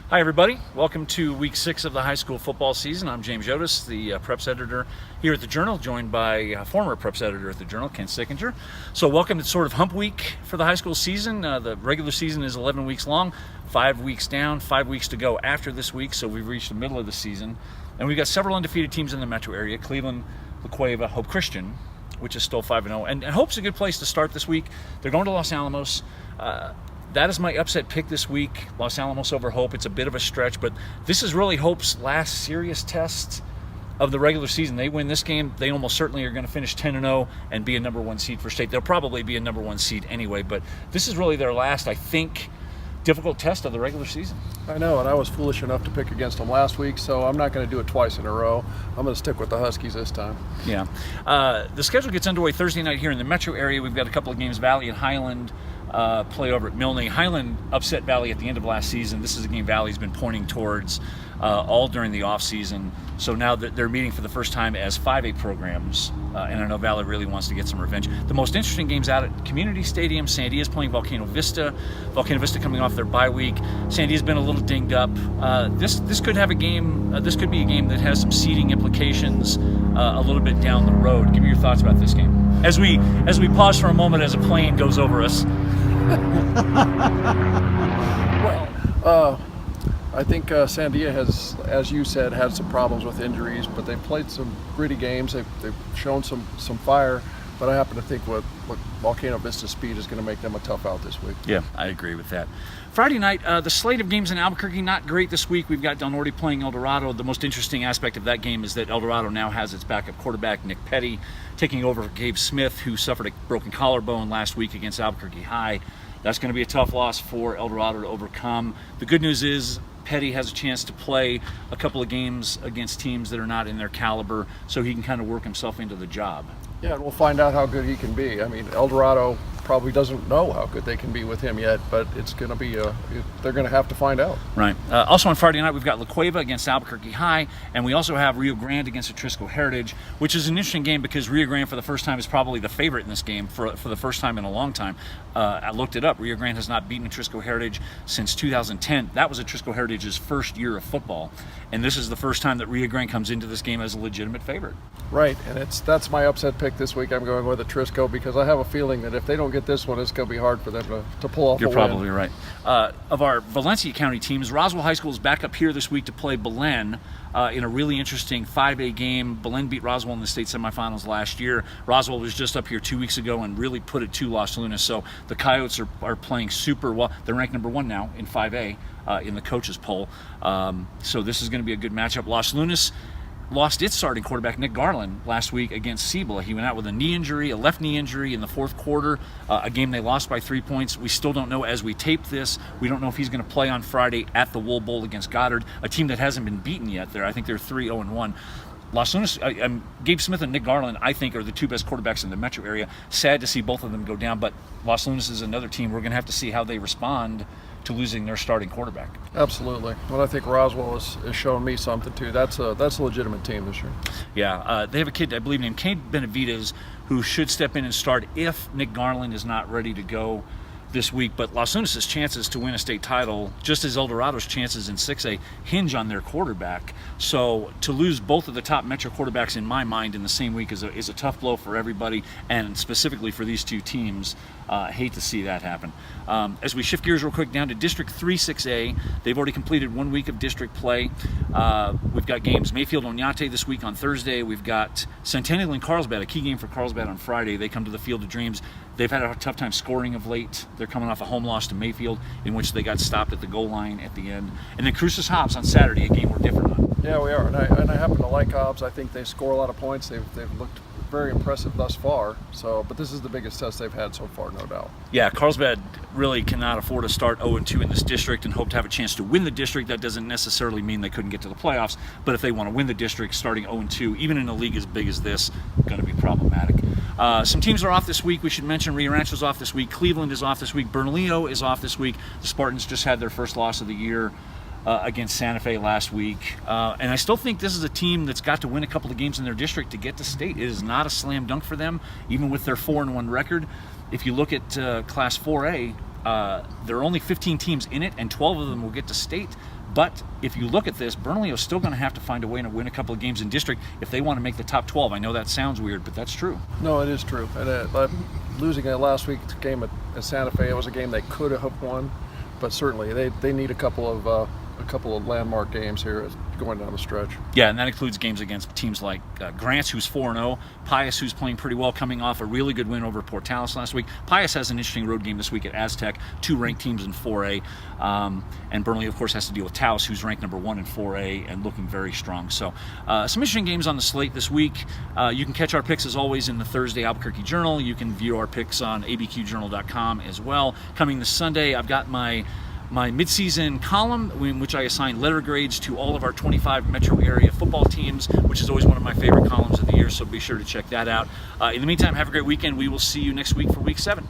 Hi everybody, welcome to week 6 of the high school football season. I'm James Yodice, the Preps editor here at the Journal, joined by former Preps editor at the Journal, Ken Sickenger. So welcome to sort of hump week for the high school season. The regular season is 11 weeks long, 5 weeks down, 5 weeks to go after this week, so we've reached the middle of the season. And we've got several undefeated teams in the metro area: Cleveland, La Cueva, Hope Christian, which is still 5-0. And Hope's a good place to start this week. They're going to Los Alamos. That is my upset pick this week, Los Alamos over Hope. It's a bit of a stretch, but this is really Hope's last serious test of the regular season. They win this game, they almost certainly are going to finish 10-0 and be a number 1 seed for state. They'll probably be a number 1 seed anyway, but this is really their last, I think, difficult test of the regular season. I know, and I was foolish enough to pick against them last week, so I'm not going to do it twice in a row. I'm going to stick with the Huskies this time. Yeah. The schedule gets underway Thursday night here in the metro area. We've got a couple of games. Valley and Highland play over at Milne. Highland upset Valley at the end of last season. This is a game Valley's been pointing towards all during the offseason. So now that they're meeting for the first time as 5A programs, and I know Valley really wants to get some revenge. The most interesting games out at Community Stadium. Sandia's playing Volcano Vista. Volcano Vista coming off their bye week. Sandia's been a little dinged up. This could have a game. This could be a game that has some seeding implications a little bit down the road. Give me your thoughts about this game as we pause for a moment as a plane goes over us. Well, I think Sandia has, as you said, had some problems with injuries, but they've played some gritty games. They've shown some fire, but I happen to think what Volcano Vista's speed is going to make them a tough out this week. Yeah, I agree with that. Friday night, the slate of games in Albuquerque, not great this week. We've got Del Norte playing El Dorado. The most interesting aspect of that game is that El Dorado now has its backup quarterback, Nick Petty, taking over for Gabe Smith, who suffered a broken collarbone last week against Albuquerque High. That's going to be a tough loss for El Dorado to overcome. The good news is Petty has a chance to play a couple of games against teams that are not in their caliber, so he can kind of work himself into the job. Yeah, and we'll find out how good he can be. I mean, El Dorado probably doesn't know how good they can be with him yet, but it's going to be they're going to have to find out. Right. Also on Friday night, we've got La Cueva against Albuquerque High, and we also have Rio Grande against Atrisco Heritage, which is an interesting game because Rio Grande for the first time is probably the favorite in this game for the first time in a long time. I looked it up. Rio Grande has not beaten Atrisco Heritage since 2010. That was Atrisco Heritage's first year of football, and this is the first time that Rio Grande comes into this game as a legitimate favorite. Right, and that's my upset pick this week. I'm going with Atrisco because I have a feeling that if they don't get this one, it's going to be hard for them to pull off. You're probably right. Of our Valencia County teams, Roswell High School is back up here this week to play Belen in a really interesting 5A game. Belen beat Roswell in the state semifinals last year. Roswell was just up here 2 weeks ago and really put it to Los Lunas. So the Coyotes are playing super well. They're ranked number 1 now in 5A in the coaches poll. So this is going to be a good matchup. Los Lunas lost its starting quarterback, Nick Garland, last week against Cibola. He went out with a left knee injury in the fourth quarter, a game they lost by 3 points. We still don't know as we tape this. We don't know if he's going to play on Friday at the Wool Bowl against Goddard, a team that hasn't been beaten yet there. I think they're 3-0-1. Los Lunas, Gabe Smith and Nick Garland, I think, are the 2 best quarterbacks in the metro area. Sad to see both of them go down, but Los Lunas is another team. We're going to have to see how they respond to losing their starting quarterback. Absolutely. Well, I think Roswell is showing me something too. That's a legitimate team this year. Yeah, they have a kid, I believe, named Cade Benavides, who should step in and start if Nick Garland is not ready to go this week. But Los Lunas' chances to win a state title, just as El Dorado's chances in 6A, hinge on their quarterback. So to lose both of the top metro quarterbacks, in my mind, in the same week is a tough blow for everybody, and specifically for these 2 teams. Hate to see that happen. As we shift gears real quick down to District 3 6A, they've already completed 1 week of district play. We've got games Mayfield Oñate this week on Thursday. We've got Centennial and Carlsbad, a key game for Carlsbad on Friday. They come to the Field of Dreams. They've had a tough time scoring of late. They're coming off a home loss to Mayfield, in which they got stopped at the goal line at the end. And then Cruces Hobbs on Saturday, a game we're different on. Yeah, we are, and I happen to like Hobbs. I think they score a lot of points. They've looked very impressive thus far. So, but this is the biggest test they've had so far, no doubt. Yeah, Carlsbad really cannot afford to start 0-2 in this district and hope to have a chance to win the district. That doesn't necessarily mean they couldn't get to the playoffs, but if they want to win the district, starting 0-2, even in a league as big as this, going to be problematic. Some teams are off this week. We should mention Rio Rancho's off this week. Cleveland is off this week. Bernalillo is off this week. The Spartans just had their first loss of the year against Santa Fe last week. And I still think this is a team that's got to win a couple of games in their district to get to state. It is not a slam dunk for them, even with their 4-1 record. If you look at Class 4A, there are only 15 teams in it, and 12 of them will get to state. But if you look at this, Bernalillo is still going to have to find a way to win a couple of games in district if they want to make the top 12. I know that sounds weird, but that's true. No, it is true. And losing last week's game at Santa Fe, it was a game they could have won, but certainly they need a couple of landmark games here going down the stretch. Yeah, and that includes games against teams like Grants, who's 4-0, Pius, who's playing pretty well, coming off a really good win over Portales last week. Pius has an interesting road game this week at Aztec, 2 ranked teams in 4A, and Burnley, of course, has to deal with Taos, who's ranked number 1 in 4A and looking very strong. So some interesting games on the slate this week. You can catch our picks, as always, in the Thursday Albuquerque Journal. You can view our picks on abqjournal.com as well. Coming this Sunday, I've got my midseason column in which I assign letter grades to all of our 25 metro area football teams, which is always one of my favorite columns of the year, so be sure to check that out. In the meantime, have a great weekend. We will see you next week for Week 7.